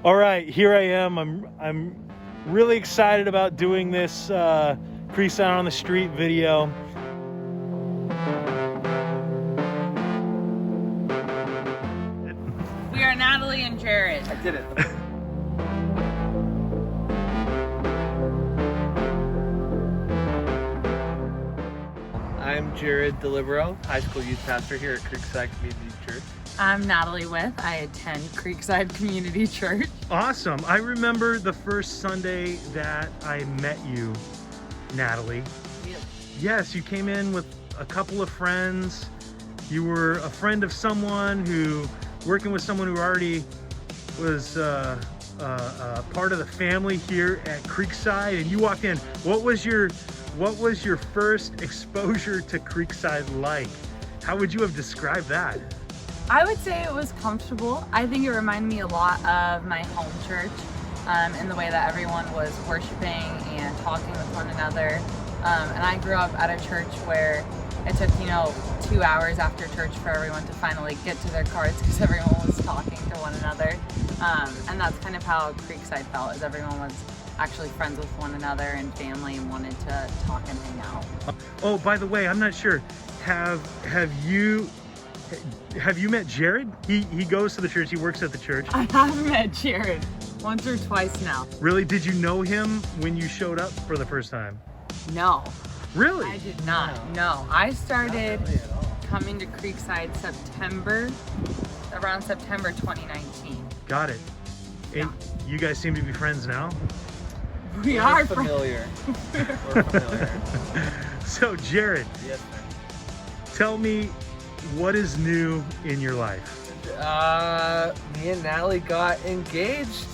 All right, here I am. I'm really excited about doing this Creekside on the Street video. We are Natalie and Jared. I did it. I'm Jared Dilibero, high school youth pastor here at Creekside Community Church. I'm Natalie With. I attend Creekside Community Church. Awesome. I remember the first Sunday that I met you, Natalie. Really? Yes, you came in with a couple of friends. You were a friend of someone working with someone who already was part of the family here at Creekside, and you walked in. What was your first exposure to Creekside like? How would you have described that? I would say it was comfortable. I think it reminded me a lot of my home church in the way that everyone was worshiping and talking with one another. And I grew up at a church where it took, 2 hours after church for everyone to finally get to their cars because everyone was talking to one another. And that's kind of how Creekside felt, is everyone was actually friends with one another and family and wanted to talk and hang out. Oh, by the way, I'm not sure. Have you met Jared? He goes to the church. He works at the church. I have met Jared once or twice now. Really? Did you know him when you showed up for the first time? No. Really? I did not. No. I started coming to Creekside around September 2019. Got it. And you guys seem to be friends now? We are familiar. We're familiar. So, Jared, Yes, sir. tell me, what is new in your life? Me and Natalie got engaged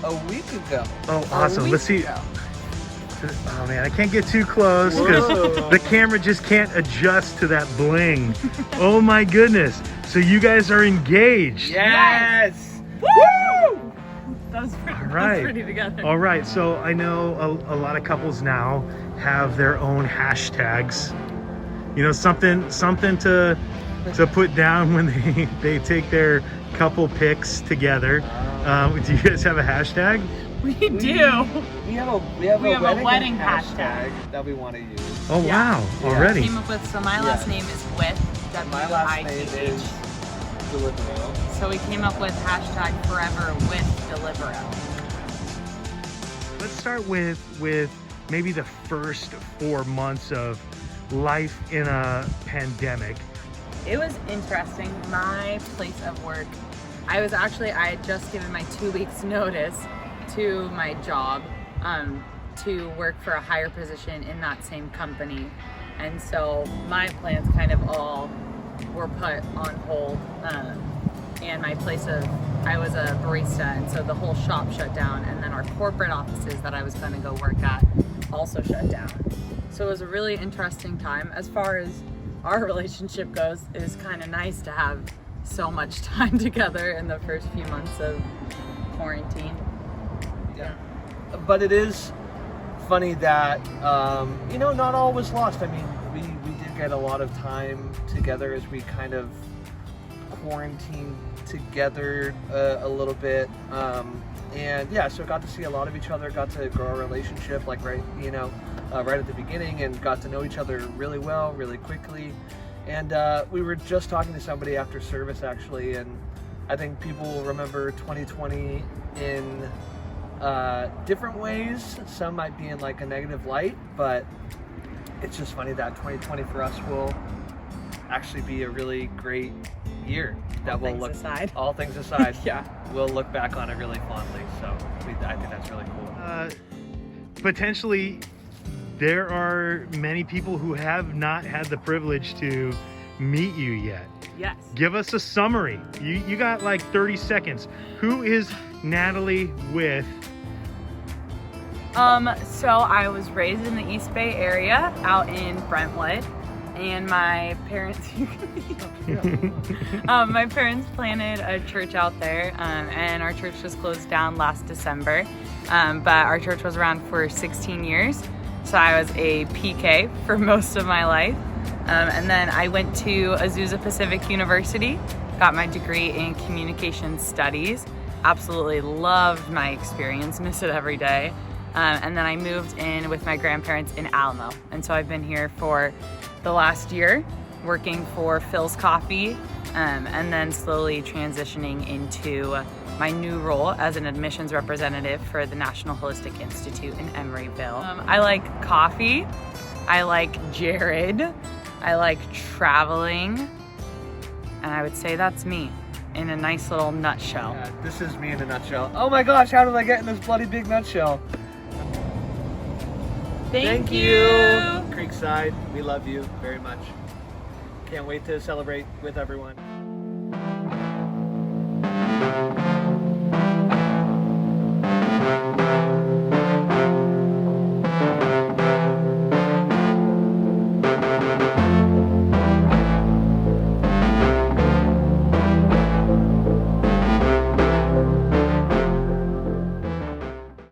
a week ago. Oh, awesome. Let's see. Oh, man, I can't get too close because the camera just can't adjust to that bling. Oh, my goodness. So you guys are engaged. Yes! Woo! That was right. pretty together. All right. So I know a lot of couples now have their own hashtags. Something to put down when they take their couple pics together. Do you guys have a hashtag? We do. We have a wedding hashtag that we want to use. Oh, Yeah. wow. Already. Came up with, so my last name is With. My last name W-I-T-H. is Dilibero. So we came up with hashtag Forever With Dilibero. Let's start with maybe the first 4 months of life in a pandemic. It was interesting. My place of work, I had just given my 2 weeks notice to my job to work for a higher position in that same company. And so my plans kind of all were put on hold. And I was a barista, and so the whole shop shut down, and then our corporate offices that I was going to go work at also shut down. So it was a really interesting time. As far as our relationship goes, it was kind of nice to have so much time together in the first few months of quarantine. Yeah. But it is funny that, not all was lost. I mean, we did get a lot of time together as we kind of quarantined together a little bit. So got to see a lot of each other, got to grow our relationship right at the beginning, and got to know each other really well, really quickly. And we were just talking to somebody after service, actually, and I think people will remember 2020 in different ways. Some might be in like a negative light, but it's just funny that 2020 for us will actually be a really great year. All things aside, Yeah. We'll look back on it really fondly. So I think that's really cool. Potentially, there are many people who have not had the privilege to meet you yet. Yes. Give us a summary. You got like 30 seconds. Who is Natalie With? So I was raised in the East Bay area, out in Brentwood, and my parents planted a church out there, and our church was closed down last December, but our church was around for 16 years, so I was a PK for most of my life, and then I went to Azusa Pacific University, got my degree in communication studies, absolutely loved my experience, miss it every day. And then I moved in with my grandparents in Alamo. And so I've been here for the last year, working for Phil's Coffee, and then slowly transitioning into my new role as an admissions representative for the National Holistic Institute in Emeryville. I like coffee, I like Jared, I like traveling, and I would say that's me in a nice little nutshell. Yeah, this is me in a nutshell. Oh my gosh, how did I get in this bloody big nutshell? Thank you. Creekside, we love you very much. Can't wait to celebrate with everyone.